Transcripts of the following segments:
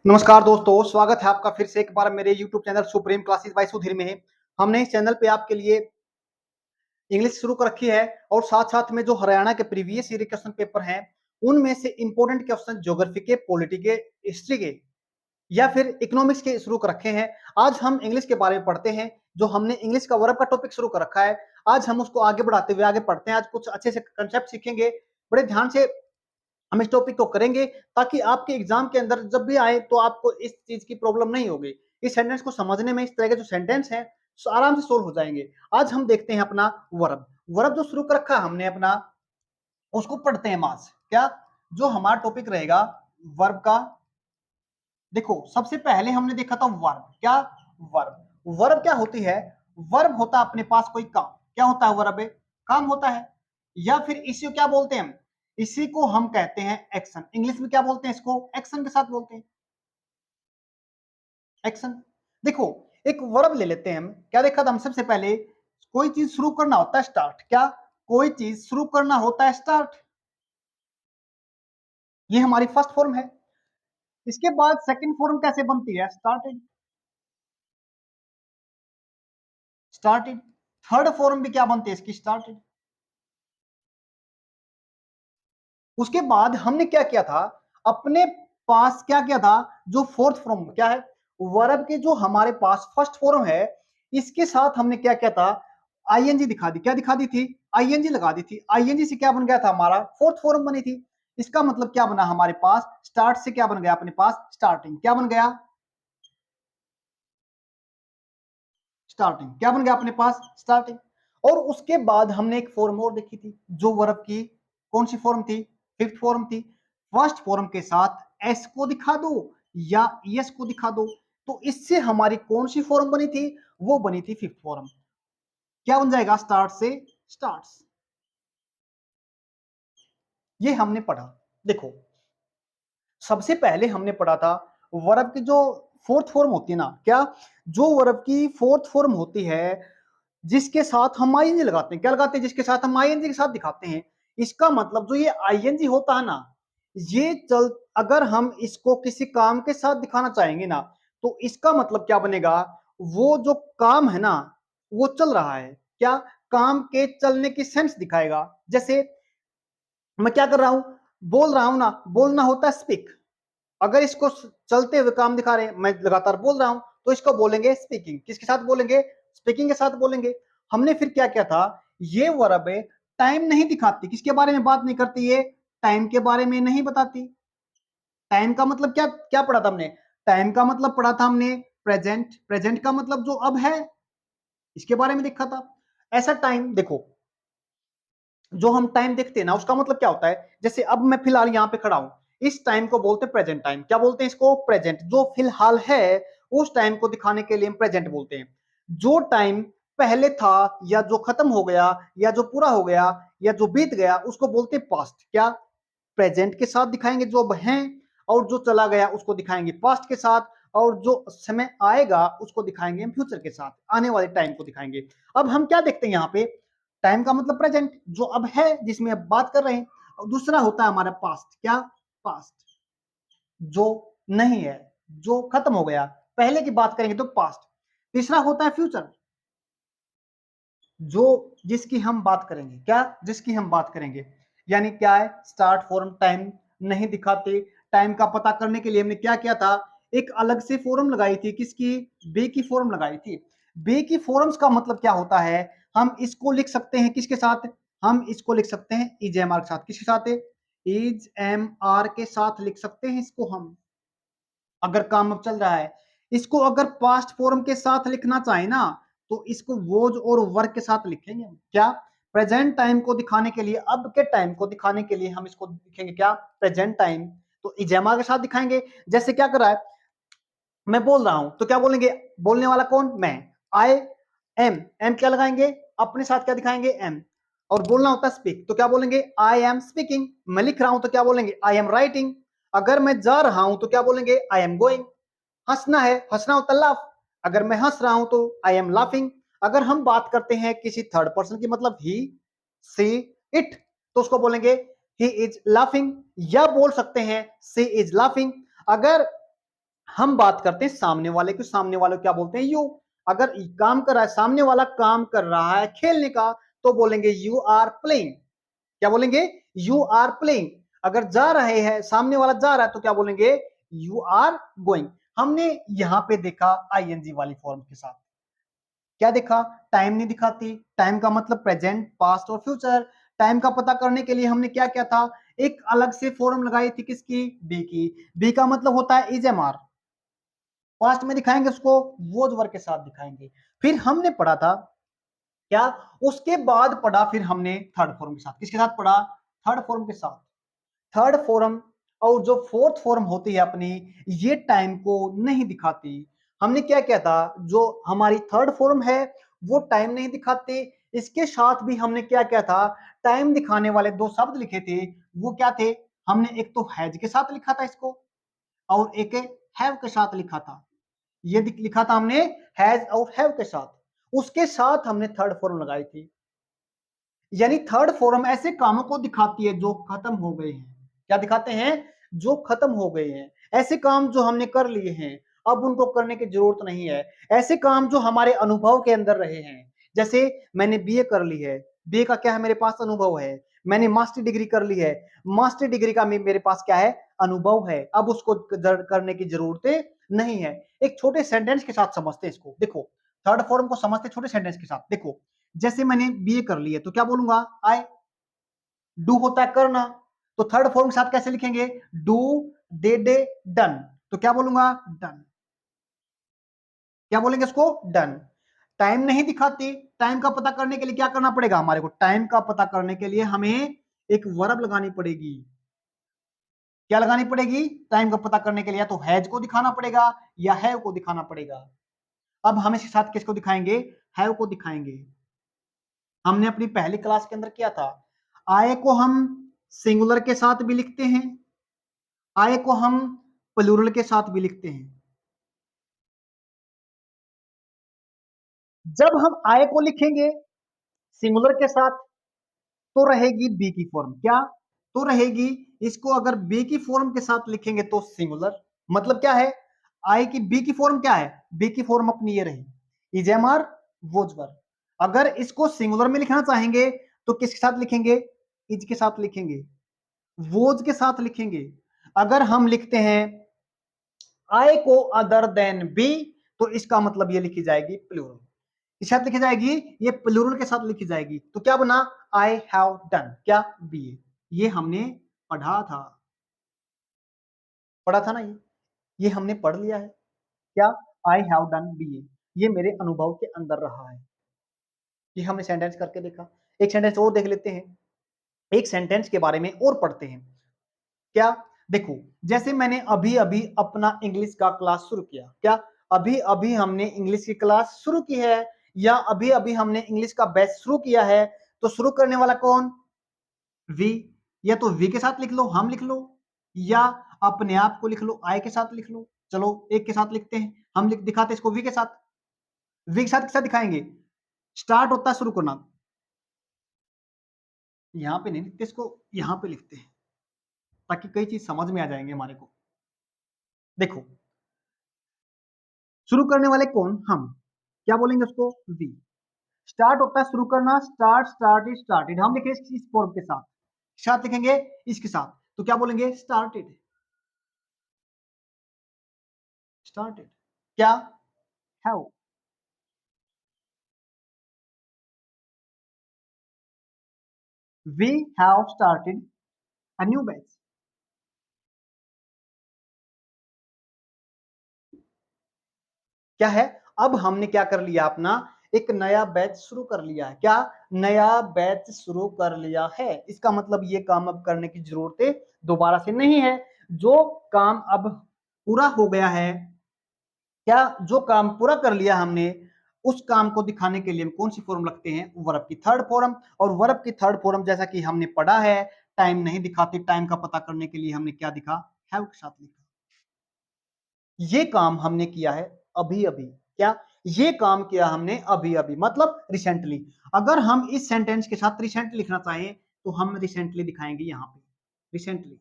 नमस्कार दोस्तों, स्वागत है आपका फिर से एक बार मेरे YouTube channel supreme classes bye Sudhir में। हमने इस चैनल पे आपके लिए इंग्लिश शुरू कर रखी है और साथ-साथ में जो हरियाणा के प्रीवियस ईयर क्वेश्चन पेपर हैं, उनमें से इंपॉर्टेंट क्वेश्चन ज्योग्राफी के, पॉलिटी के, हिस्ट्री के या फिर इकोनॉमिक्स के शुरू कर रखे हैं। आज हम इंग्लिश के बारे में पढ़ते हैं। जो हमने इंग्लिश का वर्ब का टॉपिक शुरू कर रखा है, आज हम उसको आगे बढ़ाते हुए आगे पढ़ते हैं। आज कुछ अच्छे से कांसेप्ट सीखेंगे, बड़े ध्यान से हम इस टॉपिक को करेंगे ताकि आपके एग्जाम के अंदर जब भी आए तो आपको इस चीज की प्रॉब्लम नहीं होगी। इस सेंटेंस को समझने में इस तरह के जो सेंटेंस हैं आराम से सोल्व हो जाएंगे। आज हम देखते हैं अपना वर्ब वर्ब जो शुरू कर रखा है हमने अपना, उसको पढ़ते हैं मास क्या। जो हमारा टॉपिक रहेगा वर्ब का, देखो सबसे पहले हमने देखा था वर्ब क्या। वर्ब वर्ब क्या होती है? वर्ब होता है अपने पास कोई काम। क्या होता है वर्ब? काम होता है। या फिर इसी को क्या बोलते हैं हम? इसी को हम कहते हैं एक्शन। इंग्लिश में क्या बोलते हैं इसको? एक्शन के साथ बोलते हैं एक्शन। देखो एक वर्ब ले लेते हैं हम। क्या देखा था हम सबसे पहले? कोई चीज शुरू करना होता है स्टार्ट। क्या? कोई चीज शुरू करना होता है स्टार्ट। ये हमारी फर्स्ट फॉर्म है। इसके बाद सेकंड फॉर्म कैसे बनती है? स्टार्टेड। स्टार्टेड। थर्ड फॉर्म भी क्या बनती है इसकी? स्टार्टेड। उसके बाद हमने क्या किया था? अपने पास क्या किया था? जो फोर्थ फॉर्म क्या है वर्ब के, जो हमारे पास फर्स्ट फॉर्म है, इसके साथ हमने क्या किया था? आईएनजी दिखा दी। क्या दिखा दी थी? आईएनजी लगा दी थी। आईएनजी से क्या बन गया था? हमारा फोर्थ फॉर्म बनी थी। इसका मतलब क्या बना हमारे पास? स्टार्ट से क्या बन गया अपने पास? स्टार्टिंग। क्या बन गया? स्टार्टिंग। क्या बन गया अपने पास? स्टार्टिंग। और उसके बाद हमने एक फॉर्म और देखी थी, जो वर्ब की कौन सी फॉर्म थी? फिफ्थ फॉर्म थी। फर्स्ट फॉर्म के साथ एस को दिखा दो या यस को दिखा दो, तो इससे हमारी कौन सी फॉर्म बनी थी? वो बनी थी फिफ्थ फॉर्म। क्या बन जाएगा? स्टार्ट से स्टार्ट्स। ये हमने पढ़ा। देखो सबसे पहले हमने पढ़ा था वर्ब की जो फोर्थ फॉर्म होती है ना, क्या? जो वर्ब की फोर्थ फॉर्म होती है, जिसके साथ हम आईएनजी लगाते हैं। क्या लगाते हैं? जिसके साथ हम आईएनजी के साथ दिखाते हैं। इसका मतलब जो ये आईएनजी होता है ना, ये चल अगर हम इसको किसी काम के साथ दिखाना चाहेंगे ना, तो इसका मतलब क्या बनेगा? वो जो काम है ना, वो चल रहा है। क्या? काम के चलने की सेंस दिखाएगा। जैसे मैं क्या कर रहा हूं? बोल रहा हूं ना। बोलना होता है स्पीक। अगर इसको चलते हुए काम दिखा रहे हैं, मैं लगातार बोल रहा हूं, तो इसको बोलेंगे स्पीकिंग। किसके साथ बोलेंगे? स्पीकिंग के साथ बोलेंगे। हमने फिर क्या किया था? ये वर्ब टाइम नहीं दिखाती। किसके बारे में बात नहीं करती? ये टाइम के बारे में नहीं बताती। टाइम का मतलब क्या क्या पढ़ा था हमने? टाइम का मतलब पढ़ा था हमने प्रेजेंट। प्रेजेंट का मतलब जो अब है, इसके बारे में देखा था। ऐसा टाइम देखो, जो हम टाइम देखते हैं ना, उसका मतलब क्या होता है? जैसे अब मैं फिलहाल यहाँ पे खड़ा हूं, इस टाइम को बोलते हैं प्रेजेंट टाइम। क्या बोलते हैं इसको? प्रेजेंट। जो फिलहाल है उस टाइम को दिखाने के लिए हम प्रेजेंट बोलते हैं। जो टाइम पहले था या जो खत्म हो गया या जो पूरा हो गया या जो बीत गया, उसको बोलते हैं पास्ट। क्या? प्रेजेंट के साथ दिखाएंगे जो अब हैं, और जो चला गया उसको दिखाएंगे पास्ट के साथ, और जो समय आएगा उसको दिखाएंगे फ्यूचर के साथ, आने वाले टाइम को दिखाएंगे। अब हम क्या देखते हैं यहाँ पे? टाइम का मतलब प्रेजेंट, जो अब है, जिसमें अब बात कर रहे हैं। और दूसरा होता है हमारा पास्ट। क्या? पास्ट। जो नहीं है, जो खत्म हो गया, पहले की बात करेंगे तो पास्ट। तीसरा होता है फ्यूचर, जो जिसकी हम बात करेंगे। क्या? जिसकी हम बात करेंगे। यानी क्या है? स्टार्ट फॉर्म टाइम नहीं दिखाते। टाइम का पता करने के लिए हमने क्या किया था? एक अलग से फॉर्म लगाई थी। किसकी? बी की फॉर्म लगाई थी। बी की फॉर्म्स का मतलब क्या होता है? हम इसको लिख सकते हैं किसके साथ? हम इसको लिख सकते हैं इज एम आर के साथ। किसके साथ? इज एम आर के साथ लिख सकते हैं इसको हम, अगर काम अब चल रहा है। इसको अगर पास्ट फॉर्म के साथ लिखना चाहे ना, तो इसको वोज और वर्क के साथ लिखेंगे हम। क्या? प्रेजेंट टाइम को दिखाने के लिए, अब के टाइम को दिखाने के लिए हम इसको लिखेंगे क्या? Present time. तो इजेमा के साथ दिखाएंगे। जैसे क्या कर रहा है? मैं बोल रहा हूं तो क्या बोलेंगे? बोलने वाला कौन? मैं। I am. एम क्या लगाएंगे? अपने साथ क्या दिखाएंगे? एम। और बोलना होता है स्पीक, तो क्या बोलेंगे? I am speaking. मैं लिख रहा हूं तो क्या बोलेंगे? I am writing. अगर मैं जा रहा हूं तो क्या बोलेंगे? I am going. हंसना है, हंसना होता है लाफ। अगर मैं हंस रहा हूं तो आई एम लाफिंग। अगर हम बात करते हैं किसी थर्ड पर्सन की, मतलब ही, सी, इट, तो उसको बोलेंगे ही इज लाफिंग, या बोल सकते हैं सी इज लाफिंग। अगर हम बात करते हैं सामने वाले की, सामने वाले को क्या बोलते हैं? यू। अगर काम कर रहा है, सामने वाला काम कर रहा है खेलने का, तो बोलेंगे यू आर प्लेइंग। क्या बोलेंगे? You are playing. अगर जा रहे हैं, सामने वाला जा रहा है, तो क्या बोलेंगे? You are going. हमने यहां पे देखा आईएनजी वाली फॉर्म के साथ क्या देखा? टाइम नहीं दिखाती। टाइम का मतलब प्रेजेंट, पास्ट और फ्यूचर। टाइम का पता करने के लिए हमने क्या किया था? एक अलग से फॉर्म लगाई थी, किसकी? बी की। बी का मतलब होता है इज एम आर। पास्ट में दिखाएंगे उसको, वोज वर्ग के साथ दिखाएंगे। फिर हमने पढ़ा था क्या? उसके बाद पढ़ा फिर हमने थर्ड फॉर्म के साथ। किसके साथ पढ़ा? थर्ड फॉर्म के साथ। थर्ड फॉर्म और जो फोर्थ फॉर्म होती है अपनी, ये टाइम को नहीं दिखाती। हमने क्या किया था? जो हमारी थर्ड फॉर्म है वो टाइम नहीं दिखाते। इसके साथ भी हमने क्या किया था? टाइम दिखाने वाले दो शब्द लिखे थे। वो क्या थे? हमने एक तो हैज के साथ लिखा था इसको, और एक हैव के साथ लिखा था। ये लिखा था हमने हैज और हैव के साथ। उसके साथ हमने थर्ड फॉर्म लगाई थी। यानी थर्ड फॉर्म ऐसे कामों को दिखाती है जो खत्म हो गए हैं। क्या दिखाते हैं? जो खत्म हो गए हैं। ऐसे काम जो हमने कर लिए हैं, अब उनको करने की जरूरत नहीं है। ऐसे काम जो हमारे अनुभव के अंदर रहे हैं, जैसे मैंने बीए कर ली है, बीए का क्या है? मेरे पास अनुभव है। मैंने मास्टर डिग्री कर ली है, मास्टर डिग्री का मेरे पास क्या है? अनुभव है। अब उसको करने की जरूरत नहीं है। एक छोटे सेंटेंस के साथ समझते हैं इसको। देखो, थर्ड फॉर्म को समझते छोटे सेंटेंस के साथ। देखो, जैसे मैंने बीए कर ली है, तो क्या बोलूंगा? आई। डू होता है करना, तो थर्ड फॉर्म के साथ कैसे लिखेंगे? Do, did, done. तो क्या बोलूंगा? डन। क्या बोलेंगे इसको? डन। टाइम नहीं दिखाती। टाइम का पता करने के लिए क्या करना पड़ेगा हमारे को? टाइम का पता करने के लिए हमें एक वर्ब लगानी पड़ेगी। क्या लगानी पड़ेगी? टाइम का पता करने के लिए या तो हैज को दिखाना पड़ेगा या हैव को दिखाना पड़ेगा। अब हम इसके साथ किसको दिखाएंगे? हैव को दिखाएंगे। हमने अपनी पहली क्लास के अंदर किया था। आय को हम सिंगुलर के साथ भी लिखते हैं, आय को हम प्लूरल के साथ भी लिखते हैं। जब हम आय को लिखेंगे सिंगुलर के साथ, तो रहेगी बी की फॉर्म। क्या? तो रहेगी। इसको अगर बी की फॉर्म के साथ लिखेंगे तो सिंगुलर। मतलब क्या है? आई की बी की फॉर्म क्या है? बी की फॉर्म अपनी ये रही, इजेमर, वोजवर। अगर इसको सिंगुलर में लिखना चाहेंगे तो किसके साथ लिखेंगे? इज के साथ लिखेंगे, वोज के साथ लिखेंगे। अगर हम लिखते हैं आई को अदर देन बी, तो इसका मतलब ये लिखी जाएगी प्लूरल। किस साथ लिखी जाएगी? ये प्लूरल के साथ लिखी जाएगी। तो क्या बना? आई हैव डन क्या? बी। ये हमने पढ़ा था। पढ़ा था ना ये हमने पढ़ लिया है। क्या? I have done B. ये मेरे अनुभव के अंदर रहा है। ये हमने सेंटेंस करके देखा। एक सेंटेंस और देख लेते हैं। एक सेंटेंस के बारे में और पढ़ते हैं। क्या? देखो, जैसे मैंने अभी अभी अपना इंग्लिश का क्लास शुरू किया। क्या? अभी अभी हमने इंग्लिश की क्लास शुरू की है, या अभी अभी हमने इंग्लिश का बैच शुरू किया है। तो शुरू करने वाला कौन? वी। या तो वी के साथ लिख लो, हम लिख लो, या अपने आप को लिख लो, आई के साथ लिख लो। चलो एक के साथ लिखते हैं। हम लिख दिखाते इसको वी के साथ। वी के साथ किसका दिखाएंगे? स्टार्ट होता है शुरू करना। यहां पे नहीं लिखते इसको, यहां पे लिखते हैं, ताकि कई चीज समझ में आ जाएंगे हमारे को। देखो, शुरू करने वाले कौन? हम। क्या बोलेंगे उसको? वी। स्टार्ट होता है शुरू करना, स्टार्ट, स्टार्टेड, स्टार्टेड। हम लिखेंगे इस फॉर्म के साथ, साथ लिखेंगे इसके साथ। तो क्या बोलेंगे? स्टार्टेड। स्टार्टेड। क्या? Have. We have started a new batch. क्या है? अब हमने क्या कर लिया? अपना एक नया बैच शुरू कर लिया है। क्या? नया बैच शुरू कर लिया है। इसका मतलब ये काम अब करने की जरूरत दोबारा से नहीं है। जो काम अब पूरा हो गया है, क्या? जो काम पूरा कर लिया हमने, उस काम को दिखाने के लिए हम कौन सी फॉर्म रखते हैं? वर्ब की थर्ड फॉर्म। और वर्ब की थर्ड फॉर्म जैसा कि हमने पढ़ा है, टाइम नहीं दिखाती। टाइम का पता करने के लिए हमने क्या दिखा? हैव के साथ लिखा। ये काम हमने किया है अभी अभी। क्या? ये काम किया हमने अभी अभी, मतलब रिसेंटली। अगर हम इस सेंटेंस के साथ रिसेंटली लिखना चाहें, तो हम रिसेंटली दिखाएंगे यहां पे, रिसेंटली।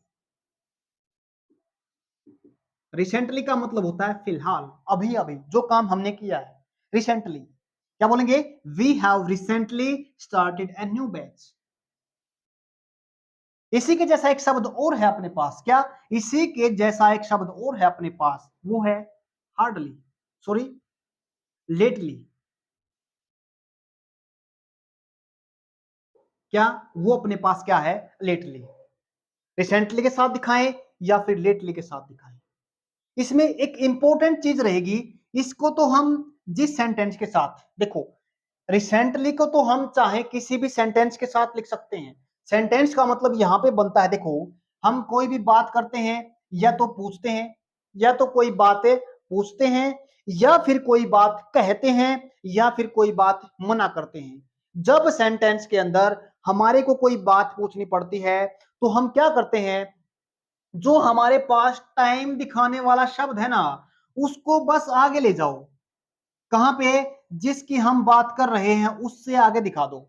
रिसेंटली का मतलब होता है फिलहाल, अभी अभी जो काम हमने किया है रिसेंटली। क्या बोलेंगे? We have recently started a new batch. इसी के जैसा एक शब्द और है अपने पास, क्या? इसी के जैसा एक शब्द और है अपने पास, वो है हार्डली, सॉरी लेटली। क्या वो अपने पास क्या है? लेटली। रिसेंटली के साथ दिखाएं या फिर लेटली के साथ दिखाएं। इसमें एक इंपॉर्टेंट चीज रहेगी, इसको तो हम जिस सेंटेंस के साथ, देखो रिसेंटली को तो हम चाहे किसी भी सेंटेंस के साथ लिख सकते हैं। सेंटेंस का मतलब यहां पे बनता है, देखो हम कोई भी बात करते हैं या तो पूछते हैं, या तो कोई बातें पूछते हैं, या फिर कोई बात कहते हैं, या फिर कोई बात मना करते हैं। जब सेंटेंस के अंदर हमारे को कोई बात पूछनी पड़ती है तो हम क्या करते हैं, जो हमारे पास टाइम दिखाने वाला शब्द है ना, उसको बस आगे ले जाओ। कहां पे? जिसकी हम बात कर रहे हैं उससे आगे दिखा दो।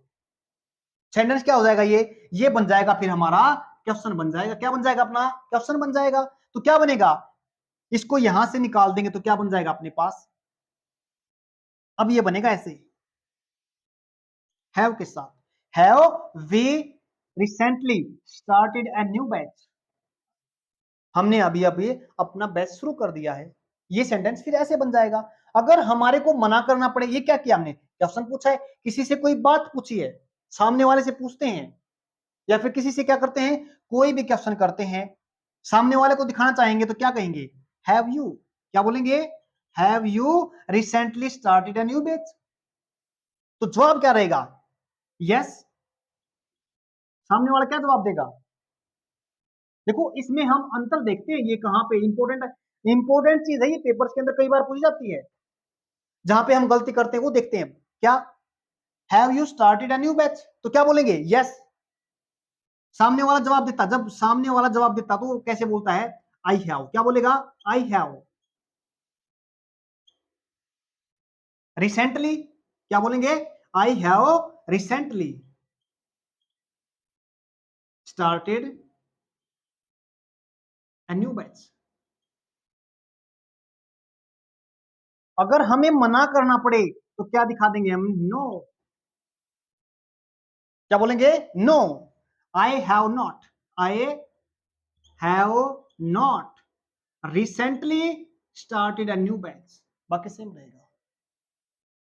सेंटेंस क्या हो जाएगा? ये बन जाएगा फिर हमारा क्वेश्चन बन जाएगा। क्या बन जाएगा? अपना क्वेश्चन बन जाएगा। तो क्या बनेगा? इसको यहां से निकाल देंगे तो क्या बन जाएगा अपने पास? अब ये बनेगा ऐसे, हैव के साथ, have we recently started a new batch. हमने अभी अभी अपना बैच शुरू कर दिया है। ये सेंटेंस फिर ऐसे बन जाएगा। अगर हमारे को मना करना पड़े, ये क्या किया हमने? क्वेश्चन पूछा है, किसी से कोई बात पूछी है, सामने वाले से पूछते हैं, या फिर किसी से क्या करते हैं, कोई भी क्वेश्चन करते हैं, सामने वाले को दिखाना चाहेंगे तो क्या कहेंगे? Have you. क्या बोलेंगे? Have you recently started a new batch. तो जवाब क्या रहेगा? यस। सामने वाला क्या जवाब देगा? देखो इसमें हम अंतर देखते हैं, ये कहां पे इंपॉर्टेंट इंपॉर्टेंट चीज है, ये पेपर्स के अंदर कई बार पूछी जाती है। जहां पे हम गलती करते हैं वो देखते हैं। क्या? Have you started a new batch, तो क्या बोलेंगे? यस। सामने वाला जवाब देता, जब सामने वाला जवाब देता तो वो कैसे बोलता है? I have. क्या बोलेगा? I have recently. क्या बोलेंगे? I have recently started a new batch. अगर हमें मना करना पड़े तो क्या दिखा देंगे हम? नो। क्या बोलेंगे? No. I have not, I have not recently started a new batch. बाकी सेम रहेगा।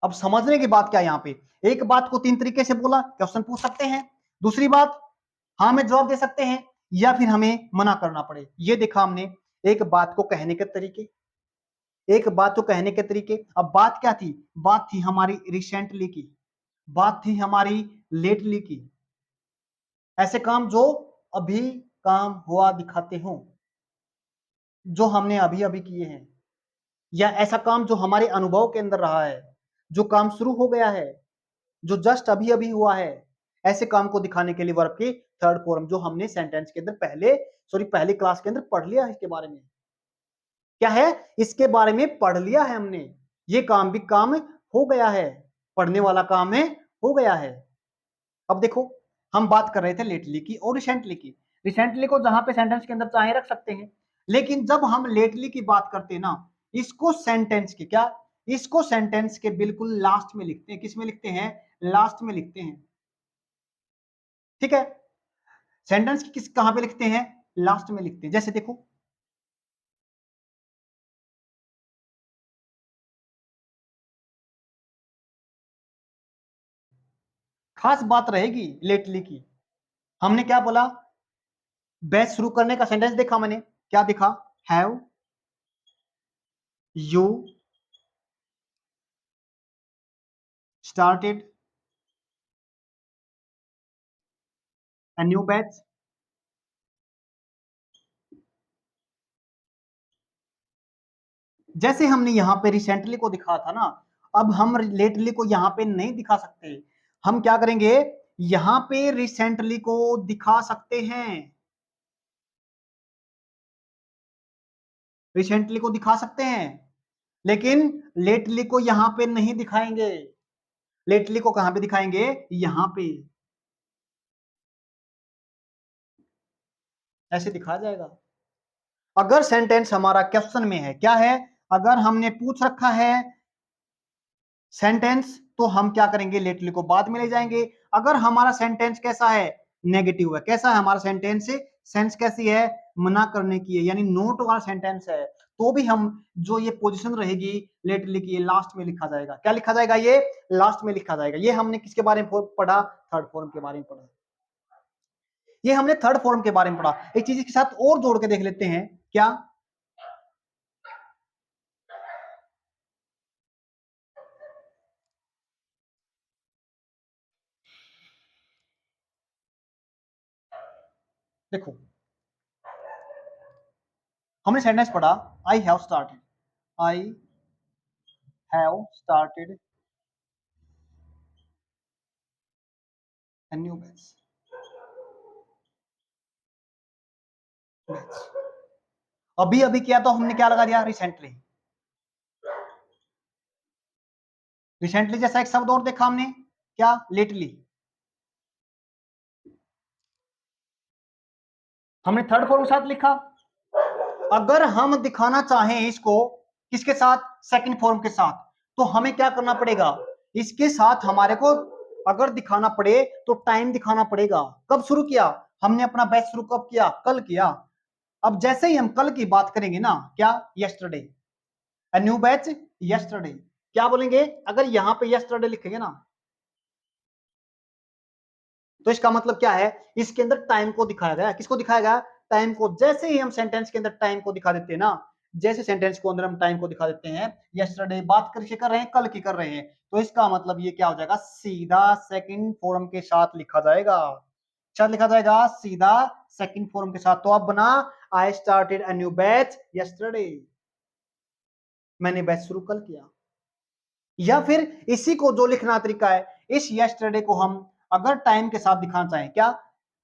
अब समझने की बात क्या है यहाँ पे, एक बात को तीन तरीके से बोला, क्वेश्चन पूछ सकते हैं, दूसरी बात हाँ में जवाब दे सकते हैं, या फिर हमें मना करना पड़े। ये देखा हमने एक बात को कहने के तरीके, एक बात को कहने के तरीके। अब बात क्या थी? बात थी हमारी रिसेंटली की, बात थी हमारी लेटली की। ऐसे काम जो अभी काम हुआ दिखाते हो, जो हमने अभी अभी किए हैं, या ऐसा काम जो हमारे अनुभव के अंदर रहा है, जो काम शुरू हो गया है, जो जस्ट अभी अभी हुआ है, ऐसे काम को दिखाने के लिए वर्ब की थर्ड फॉर्म, जो हमने सेंटेंस के अंदर पहले क्लास के अंदर पढ़ लिया है। इसके बारे में क्या है? इसके बारे में पढ़ लिया है हमने। ये काम भी काम हो गया है, पढ़ने वाला काम है, हो गया है। अब देखो हम बात कर रहे थे लेटली की और रिसेंटली की। रिसेंटली को जहां पे सेंटेंस के अंदर चाहे रख सकते हैं, लेकिन जब हम लेटली की बात करते हैं ना, इसको सेंटेंस के क्या, इसको सेंटेंस के बिल्कुल लास्ट में लिखते हैं। किस में लिखते हैं? लास्ट में लिखते हैं। ठीक है, सेंटेंस की किस कहां पे लिखते हैं? लास्ट में लिखते हैं। जैसे देखो खास बात रहेगी लेटली की। हमने क्या बोला? बैच शुरू करने का सेंटेंस देखा मैंने, क्या दिखा? Have you started a new batch. जैसे हमने यहां पे रिसेंटली को दिखा था ना, अब हम लेटली को यहां पे नहीं दिखा सकते। हम क्या करेंगे? यहां पे रिसेंटली को दिखा सकते हैं, रिसेंटली को दिखा सकते हैं, लेकिन लेटली को यहां पे नहीं दिखाएंगे। लेटली को कहां पे दिखाएंगे? यहां पे ऐसे दिखाया जाएगा। अगर सेंटेंस हमारा क्वेश्चन में है, क्या है, अगर हमने पूछ रखा है सेंटेंस, तो हम क्या करेंगे, लेटरली को बाद में ले जाएंगे। अगर हमारा सेंटेंस कैसा है, नेगेटिव है, कैसा है हमारा सेंटेंस, सेंस कैसी है, मना करने की है, यानी नोट वाला सेंटेंस है, तो भी हम जो ये पोजीशन रहेगी लेटरली की, ये लास्ट में लिखा जाएगा। क्या लिखा जाएगा, ये लास्ट में लिखा जाएगा। ये हमने किसके बारे में पढ़ा, थर्ड फॉर्म के बारे में पढ़ा। ये हमने थर्ड फॉर्म के बारे में पढ़ा। एक चीज के साथ और जोड़ के देख लेते हैं, क्या, देखो हमने सेंटेंस पढ़ा, I have started, I have started a new batch। अभी अभी किया तो हमने क्या लगा दिया, रिसेंटली। रिसेंटली जैसा एक शब्द और देखा हमने, क्या, लेटली। हमने थर्ड फॉर्म के साथ लिखा। अगर हम दिखाना चाहें इसको किसके साथ, सेकंड फॉर्म के साथ, तो हमें क्या करना पड़ेगा, इसके साथ हमारे को अगर दिखाना पड़े तो टाइम दिखाना पड़ेगा। कब शुरू किया हमने अपना बैच, शुरू कब किया, कल किया। अब जैसे ही हम कल की बात करेंगे ना, क्या, यस्टरडे, अ न्यू बैच यस्टरडे, क्या बोलेंगे, अगर यहां पे यस्टरडे लिखेंगे ना, तो इसका मतलब क्या है, इसके अंदर टाइम को दिखाया गया। किसको दिखाया गया, टाइम को। जैसे ही हम सेंटेंस के अंदर टाइम को दिखा देते हैं ना, जैसे सेंटेंस को अंदर हम टाइम को दिखा देते हैं, यस्टरडे बात करके कर रहे हैं, कल की कर रहे हैं, तो इसका मतलब ये क्या हो जाएगा, सीधा सेकंड फॉर्म के साथ लिखा जाएगा। क्या लिखा जाएगा, सीधा सेकंड फॉर्म के साथ। तो अब बना, I started a new batch yesterday, मैंने बैच शुरू कल किया। या फिर इसी को जो लिखना तरीका है, इस यस्टरडे को हम अगर टाइम के साथ दिखाना चाहें, क्या,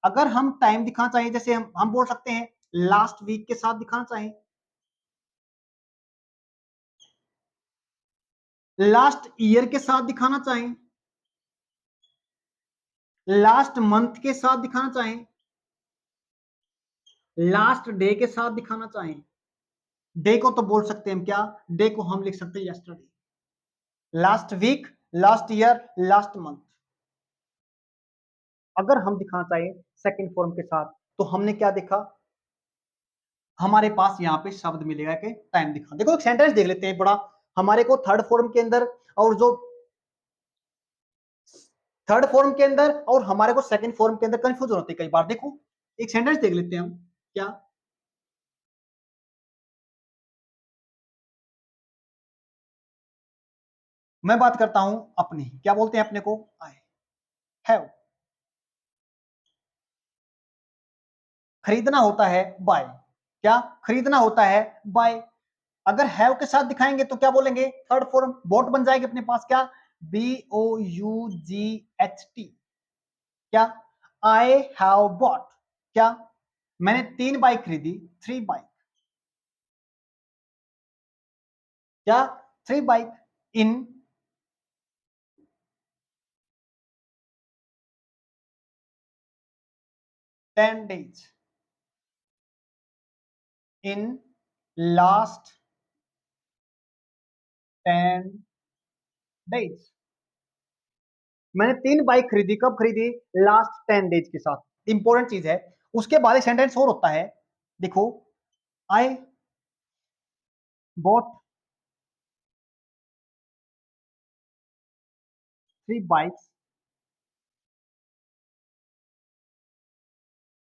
अगर हम टाइम दिखाना चाहें, जैसे हम बोल सकते हैं लास्ट वीक के साथ दिखाना चाहें, लास्ट ईयर के साथ दिखाना चाहें, लास्ट मंथ के साथ दिखाना चाहें, लास्ट डे के साथ दिखाना चाहें। डे को तो बोल सकते हैं हम, क्या, डे को हम लिख सकते हैं yesterday, last week, last year, last month. अगर हम दिखाना चाहें सेकंड फॉर्म के साथ, तो हमने क्या देखा, हमारे पास यहाँ पे शब्द मिलेगा कि टाइम दिखा। देखो एक सेंटेंस देख लेते हैं बड़ा, हमारे को थर्ड फॉर्म के अंदर और जो थर्ड फॉर्म के अंदर और हमारे को सेकंड फॉर्म के अंदर कंफ्यूजन होती है कई बार। देखो एक सेंटेंस देख लेते हैं हम, क्या, मैं बात करता हूं अपनी, क्या बोलते हैं अपने को, आई हैव, खरीदना होता है बाय, क्या, खरीदना होता है बाय। अगर हैव के साथ दिखाएंगे तो क्या बोलेंगे, थर्ड फॉर्म, बोट बन जाएगी अपने पास, क्या, BOUGHT, क्या, आई हैव बॉट, क्या, मैंने 3 बाइक खरीदी, 3 बाइक, क्या, 3 bike, in 10 days, in last 10 days। मैंने 3 बाइक खरीदी, कब खरीदी, लास्ट 10 डेज के साथ। इंपॉर्टेंट चीज है। उसके बाद एक सेंटेंस और होता है, देखो, I bought 3 bikes,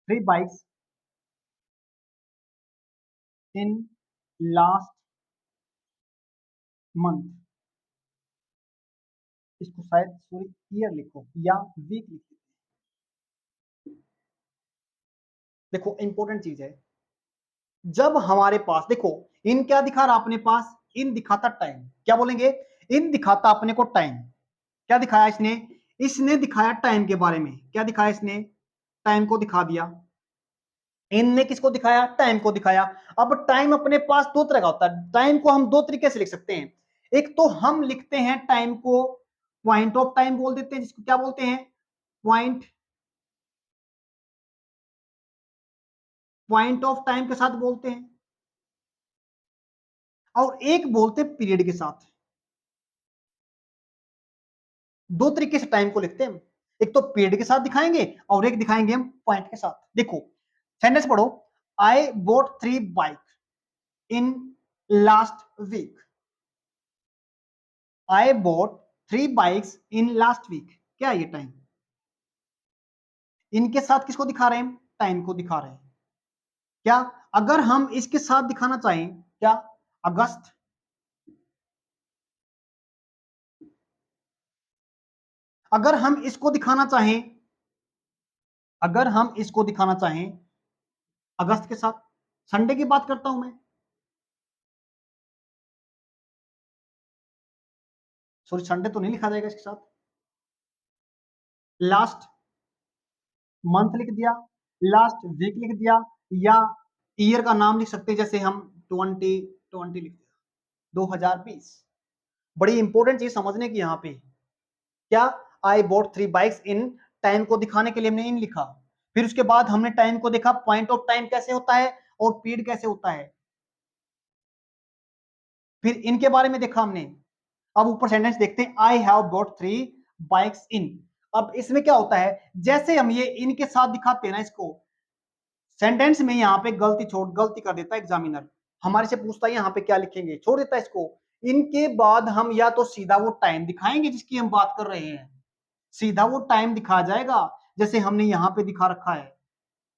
3 bikes in last month. इसको शायद सॉरी ईयर लिखो या वीक लिखो। देखो इंपॉर्टेंट चीज है, जब हमारे पास देखो, इन क्या दिखा रहा अपने पास, इन दिखाता टाइम, क्या बोलेंगे, इन दिखाता अपने को टाइम। क्या दिखाया इसने, इसने दिखाया टाइम के बारे में, क्या दिखाया इसने, टाइम को दिखा दिया। इनने किसको दिखाया, टाइम को दिखाया। अब टाइम अपने पास दो तरह का होता है, टाइम को हम दो तरीके से लिख सकते हैं। एक तो हम लिखते हैं टाइम को पॉइंट ऑफ टाइम बोल देते हैं, जिसको क्या बोलते हैं, पॉइंट, पॉइंट ऑफ टाइम के साथ बोलते हैं। और एक बोलते हैं पीरियड के साथ। दो तरीके से टाइम को लिखते हैं हम, एक तो पीरियड के साथ दिखाएंगे और एक दिखाएंगे हम पॉइंट के साथ। देखो सेंटेंस पढ़ो, I bought 3 bike in last week. I bought 3 bikes in last week. क्या ये टाइम? इनके साथ किसको दिखा रहे हैं? टाइम को दिखा रहे हैं। क्या अगर हम इसके साथ दिखाना चाहें, क्या अगस्त, अगर हम इसको दिखाना चाहें, अगर हम इसको दिखाना चाहें अगस्त के साथ, संडे की बात करता हूं मैं, सॉरी संडे तो नहीं लिखा जाएगा इसके साथ, लास्ट मंथ लिख दिया, लास्ट वीक लिख दिया, या ईयर का नाम लिख सकते हैं, जैसे हम 2020 लिख दिया, 2020। बड़ी इंपॉर्टेंट चीज समझने की यहाँ पे, क्या आई बोट 3 बाइक्स इन, टाइम को दिखाने के लिए हमने इन लिखा। फिर उसके बाद हमने टाइम को देखा, पॉइंट ऑफ टाइम कैसे होता है और पीरियड कैसे होता है, फिर इनके बारे में देखा हमने। अब ऊपर सेंटेंस देखते हैं, आई हैव बोट 3 बाइक्स इन। अब इसमें क्या होता है, जैसे हम ये इनके साथ दिखाते हैं ना इसको, सेंटेंस में यहाँ पे गलती कर देता है एग्जामिनर, हमारे से पूछता है यहाँ पे क्या लिखेंगे, छोड़ देता है इसको। इनके बाद हम या तो सीधा वो टाइम दिखाएंगे जिसकी हम बात कर रहे हैं, सीधा वो टाइम दिखा जाएगा, जैसे हमने यहाँ पे दिखा रखा है,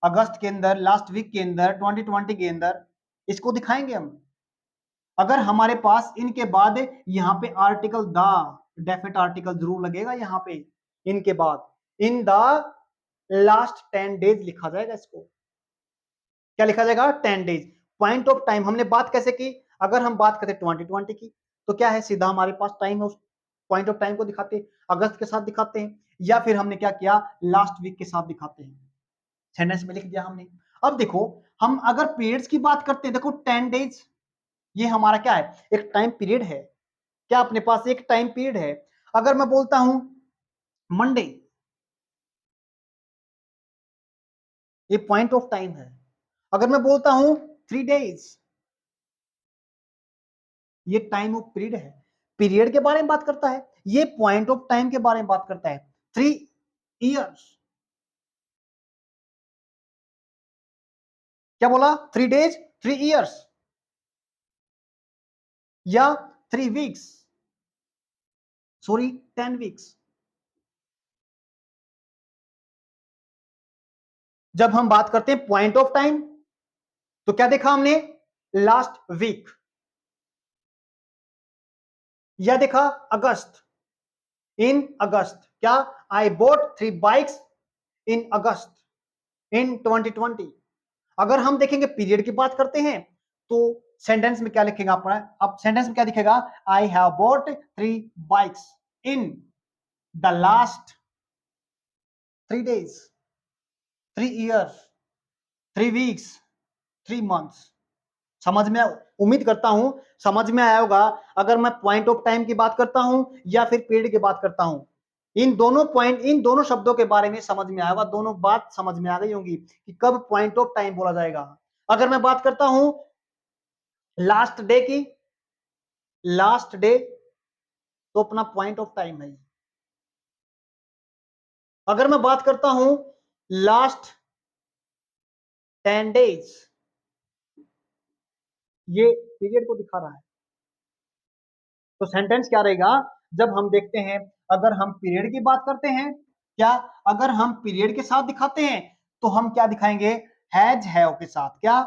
अगस्त के अंदर, लास्ट वीक के अंदर, 2020 के अंदर, इसको दिखाएंगे हम। अगर हमारे पास इनके बाद यहाँ पे आर्टिकल द, डेफिनेट आर्टिकल जरूर लगेगा यहाँ पे, इनके बाद इन द लास्ट 10 डेज लिखा जाएगा इसको। क्या लिखा जाएगा? 10 डेज। पॉइंट ऑफ टाइम हमने बात कैसे की, अगर हम बात करते 2020 की, तो क्या है, सीधा हमारे पास टाइम है, उस पॉइंट ऑफ टाइम को दिखाते हैं, अगस्त के साथ दिखाते हैं, या फिर हमने क्या किया, लास्ट वीक के साथ दिखाते हैं, सेंटेंस में लिख दिया हमने। अब देखो हम अगर पीरियड्स की बात करते हैं, देखो 10 डेज ये हमारा क्या है, एक टाइम पीरियड है। क्या अपने पास एक टाइम पीरियड है? अगर मैं बोलता हूं मंडे, ये पॉइंट ऑफ टाइम है। अगर मैं बोलता हूं 3 डेज, ये टाइम ऑफ पीरियड है, पीरियड के बारे में बात करता है, ये पॉइंट ऑफ टाइम के बारे में बात करता है। 3 इयर्स, क्या बोला, 3 डेज 3 इयर्स, या 3 वीक्स, सॉरी 10 वीक्स। जब हम बात करते हैं पॉइंट ऑफ टाइम, तो क्या देखा हमने, लास्ट वीक, या देखा अगस्त, इन अगस्त। क्या, आई बोट 3 बाइक्स इन अगस्त इन 2020। अगर हम देखेंगे पीरियड की बात करते हैं, तो सेंटेंस में क्या लिखेगा आपका, अब सेंटेंस में क्या दिखेगा, I have boat 3 bikes in the last 3 days, 3 years, 3 weeks, 3 months. समझ में, उम्मीद करता हूं समझ में आया होगा। अगर मैं पॉइंट ऑफ टाइम की बात करता हूं या फिर पीरियड की बात करता हूं, इन दोनों पॉइंट, इन दोनों शब्दों के बारे में समझ में आया होगा, दोनों बात समझ में आ गई होंगी कि कब पॉइंट ऑफ टाइम बोला जाएगा। अगर मैं बात करता हूं लास्ट डे की, लास्ट डे तो अपना पॉइंट ऑफ टाइम है। अगर मैं बात करता हूं लास्ट 10 डेज, ये पीरियड को दिखा रहा है। तो सेंटेंस क्या रहेगा, जब हम देखते हैं, अगर हम पीरियड की बात करते हैं, क्या अगर हम पीरियड के साथ दिखाते हैं, तो हम क्या दिखाएंगे, हैज हैव के साथ। क्या,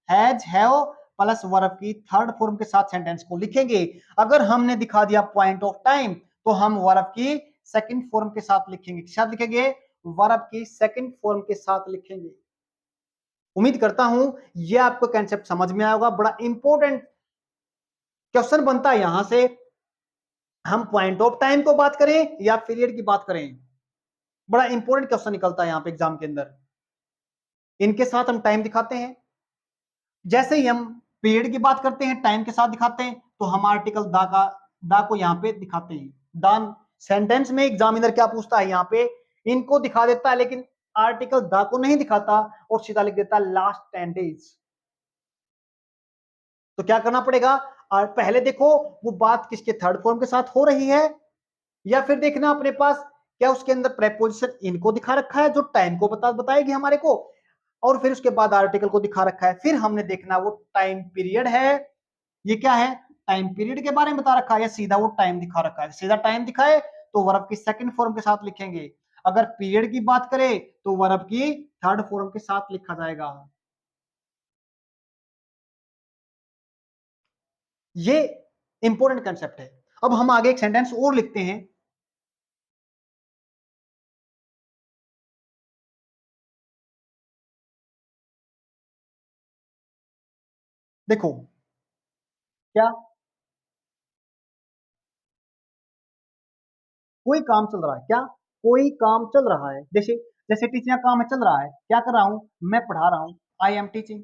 हैज हैव प्लस वर्ब की थर्ड फॉर्म के साथ सेंटेंस को लिखेंगे। अगर हमने दिखा दिया पॉइंट ऑफ टाइम, तो हम वर्ब की सेकंड फॉर्म के साथ लिखेंगे। किस साथ लिखेंगे, वर्ब की सेकंड फॉर्म के साथ लिखेंगे। उम्मीद करता हूं ये आपको कंसेप्ट समझ में आया होगा। बड़ा इंपॉर्टेंट क्वेश्चन बनता है यहां से, हम पॉइंट ऑफ टाइम को बात करें या पीरियड की बात करें, बड़ा इंपॉर्टेंट क्वेश्चन निकलता है यहां पे एग्जाम के अंदर। इनके साथ हम टाइम दिखाते हैं, जैसे ही हम पीरियड की बात करते हैं टाइम के साथ दिखाते हैं, तो हम आर्टिकल दा को यहाँ पे दिखाते हैं। दान सेंटेंस में एग्जामिनर क्या पूछता है, यहाँ पे इनको दिखा देता है, लेकिन आर्टिकल दा को नहीं दिखाता और सीधा लिख देता है लास्ट 10 डेज। तो क्या करना पड़ेगा, और पहले देखो वो बात किसके थर्ड फॉर्म के साथ हो रही है, या फिर देखना अपने पास क्या उसके अंदर प्रेपोजिशन इनको दिखा रखा है जो टाइम को बताएगी हमारे को, और फिर उसके बाद आर्टिकल को दिखा रखा है। फिर हमने देखना वो टाइम पीरियड है, ये क्या है, टाइम पीरियड के बारे में बता रखा है, या सीधा वो टाइम दिखा रखा है। सीधा टाइम दिखाए तो वर्ब की सेकंड फॉर्म के साथ लिखेंगे, अगर पीरियड की बात करें तो वर्ब की थर्ड फॉर्म के साथ लिखा जाएगा। ये इंपॉर्टेंट कंसेप्ट है। अब हम आगे एक सेंटेंस और लिखते हैं। देखो क्या, कोई काम चल रहा है क्या, कोई काम चल रहा है, जैसे जैसे टीचिंग का काम है, चल रहा है, क्या कर रहा हूं, मैं पढ़ा रहा हूं, आई एम टीचिंग।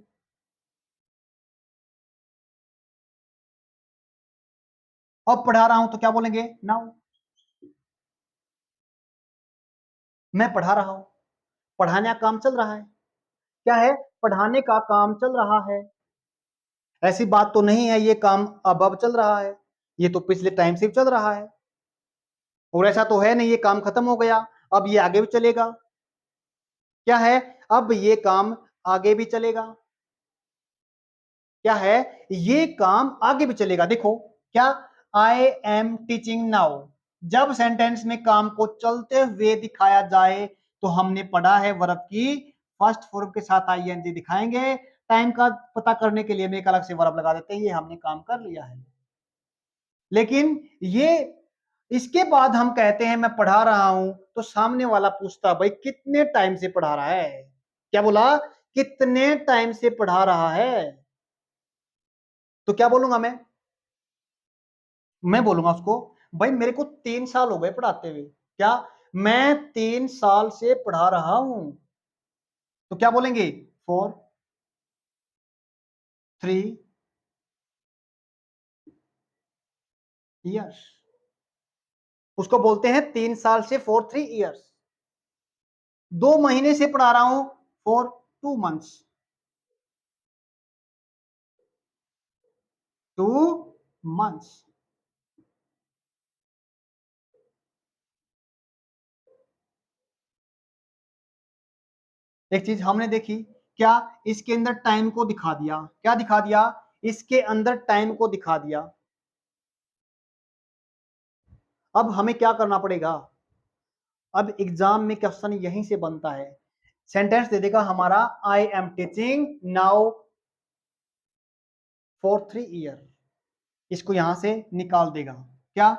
अब पढ़ा रहा हूं तो क्या बोलेंगे, नाउ। मैं पढ़ा रहा हूं, पढ़ाने का काम चल रहा है, क्या है, पढ़ाने का काम चल रहा है। ऐसी बात तो नहीं है ये काम अब चल रहा है, ये तो पिछले टाइम से चल रहा है, और ऐसा तो है नहीं ये काम खत्म हो गया, अब ये आगे भी चलेगा। क्या है, अब ये काम आगे भी चलेगा, क्या है, ये काम आगे भी चलेगा। देखो क्या, आई एम टीचिंग नाउ, जब सेंटेंस में काम को चलते हुए दिखाया जाए तो हमने पढ़ा है वर्ब की फर्स्ट फॉर्म के साथ आईएनजी दिखाएंगे। टाइम का पता करने के लिए हम एक अलग से वर्ब लगा देते हैं, ये हमने काम कर लिया है। लेकिन ये इसके बाद हम कहते हैं मैं पढ़ा रहा हूं, तो सामने वाला पूछता भाई कितने टाइम से पढ़ा रहा है, क्या बोला, कितने टाइम से पढ़ा रहा है, तो क्या बोलूंगा मैं बोलूंगा उसको भाई मेरे को 3 साल हो गए पढ़ाते हुए, क्या, मैं 3 साल से पढ़ा रहा हूं, तो क्या बोलेंगे, 4 3 ईयर्स, उसको बोलते हैं 3 साल से 4 3 ईयर्स। 2 महीने से पढ़ा रहा हूं, 4 2 मंथ्स, 2 मंथ्स। एक चीज हमने देखी, क्या, इसके अंदर टाइम को दिखा दिया, क्या दिखा दिया, इसके अंदर टाइम को दिखा दिया। अब हमें क्या करना पड़ेगा, अब एग्जाम में क्वेश्चन यहीं से बनता है। सेंटेंस दे देगा हमारा, I am teaching now for 3 year, इसको यहां से निकाल देगा, क्या,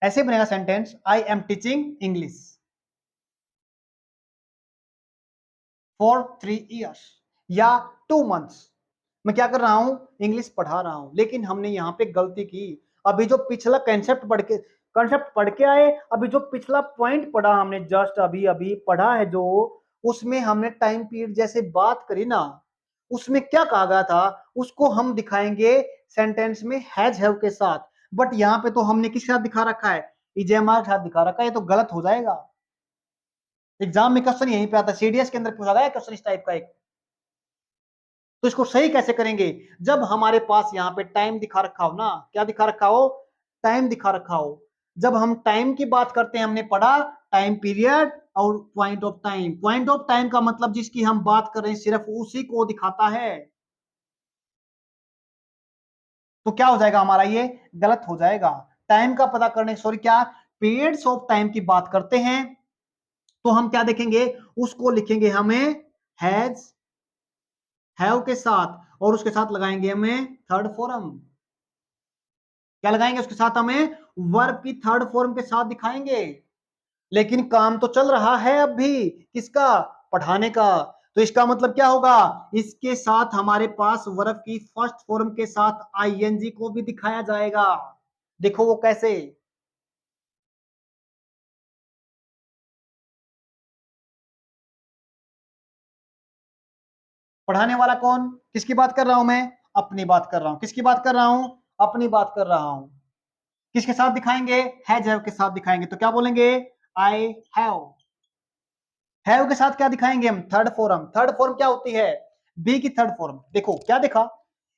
ऐसे बनेगा sentence, I am teaching English for 3 years, या 2 मंथ्स, मैं क्या कर रहा हूं, इंग्लिश पढ़ा रहा हूं। लेकिन हमने यहां पे गलती की, अभी जो पिछला कंसेप्ट पढ़ के आए, अभी जो पिछला पॉइंट पढ़ा हमने, जस्ट अभी अभी पढ़ा है जो, उसमें हमने टाइम पीरियड जैसे बात करी ना, उसमें क्या कहा गया था, उसको हम दिखाएंगे सेंटेंस में हैव के साथ। बट यहाँ पे तो हमने किसके साथ दिखा रखा है, इजेमा के साथ दिखा रखा है, ये तो गलत हो जाएगा। एग्जाम में क्वेश्चन यहीं पे आता है, सीडीएस के अंदर पूछा गया क्वेश्चन इस टाइप का एक, तो इसको सही कैसे करेंगे, जब हमारे पास यहाँ पे टाइम दिखा रखा हो ना, क्या दिखा रखा हो, टाइम दिखा रखा हो। जब हम टाइम की बात करते हैं, हमने पढ़ा टाइम पीरियड और point of time, point of time का मतलब जिसकी हम बात कर रहे हैं सिर्फ उसी को दिखाता है, तो क्या हो जाएगा हमारा, ये गलत हो जाएगा। टाइम का पता करने, सॉरी क्या, पीरियड्स ऑफ टाइम की बात करते हैं तो हम क्या देखेंगे, उसको लिखेंगे हमें हैज हैव के साथ, और उसके साथ लगाएंगे हमें थर्ड फॉर्म, क्या लगाएंगे उसके साथ, हमें वर्ब की थर्ड फॉर्म के साथ दिखाएंगे। लेकिन काम तो चल रहा है अब भी, किसका, पढ़ाने का, तो इसका मतलब क्या होगा, इसके साथ हमारे पास वर्ब की फर्स्ट फॉर्म के साथ आईएनजी को भी दिखाया जाएगा। देखो वो कैसे, पढ़ाने वाला कौन, किसकी बात कर रहा हूं मैं, अपनी बात कर रहा हूं, किसकी बात कर रहा हूं, अपनी बात कर रहा हूं। किसके साथ दिखाएंगे, हैव के साथ दिखाएंगे, तो क्या बोलेंगे, आई हैव। हैव के साथ क्या दिखाएंगे हम, थर्ड फॉर्म। थर्ड फॉर्म क्या होती है, बी की थर्ड फॉर्म। देखो क्या देखा,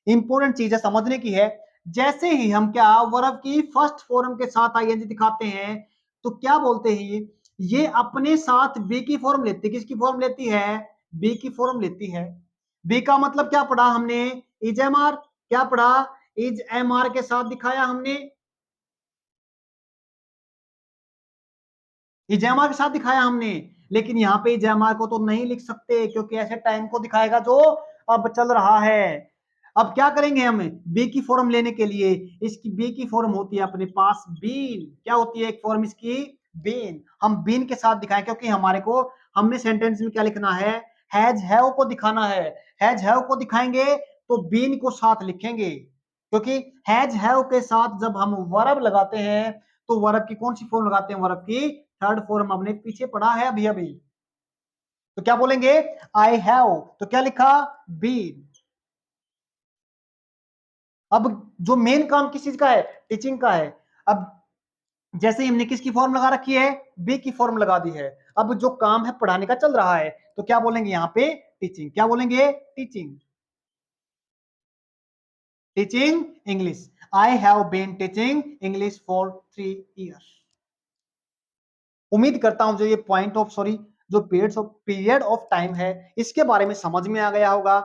इंपॉर्टेंट चीज है समझने की है, जैसे ही हम क्या वर्ब की फर्स्ट फॉर्म के साथ आईएनजी दिखाते हैं तो क्या बोलते हैं, ये अपने साथ बी की फॉर्म लेती है। किसकी फॉर्म लेती है? बी की फॉर्म लेती है। बी का मतलब क्या पढ़ा हमने? Is am are. क्या पढ़ा? इज एम आर के साथ दिखाया हमने, इजेमार के साथ दिखाया हमने। लेकिन यहाँ पे इजेमार को तो नहीं लिख सकते क्योंकि ऐसे टाइम को दिखाएगा जो अब चल रहा है। अब क्या करेंगे हम बी की फॉर्म लेने के लिए? इसकी बी की फॉर्म होती है अपने पास बीन। क्या होती है एक फॉर्म इसकी? बीन। हम बीन के साथ दिखाएं क्योंकि हमारे को, हमने सेंटेंस में क्या लिखना है? हैज हैव को दिखाना है। हैज हैव को दिखाएंगे तो बीन को साथ लिखेंगे, क्योंकि हैज हैव के साथ जब हम वर्ब लगाते हैं तो वर्ब की कौन सी फॉर्म लगाते हैं? वर्ब की थर्ड फॉर्म। हमने पीछे पढ़ा है अभी अभी। तो क्या बोलेंगे? I have. तो क्या लिखा? बीन। अब जो मेन काम किस चीज का है? टीचिंग का है। अब जैसे ही हमने किसकी फॉर्म लगा रखी है? बी की फॉर्म लगा दी है। अब जो काम है पढ़ाने का चल रहा है, तो क्या बोलेंगे यहाँ पे? टीचिंग। क्या बोलेंगे? Teaching. Teaching English. I have been teaching English for 3 years। उम्मीद करता हूं जो ये पॉइंट ऑफ सॉरी जो पीरियड ऑफ टाइम है इसके बारे में समझ में आ गया होगा।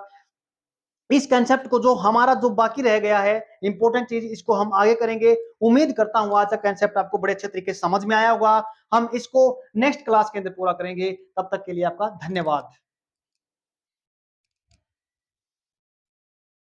इस कंसेप्ट को जो हमारा जो बाकी रह गया है इंपॉर्टेंट चीज, इसको हम आगे करेंगे। उम्मीद करता हूं आज का कंसेप्ट आपको बड़े अच्छे तरीके से समझ में आया होगा। हम इसको नेक्स्ट क्लास के अंदर पूरा करेंगे। तब तक के लिए आपका धन्यवाद।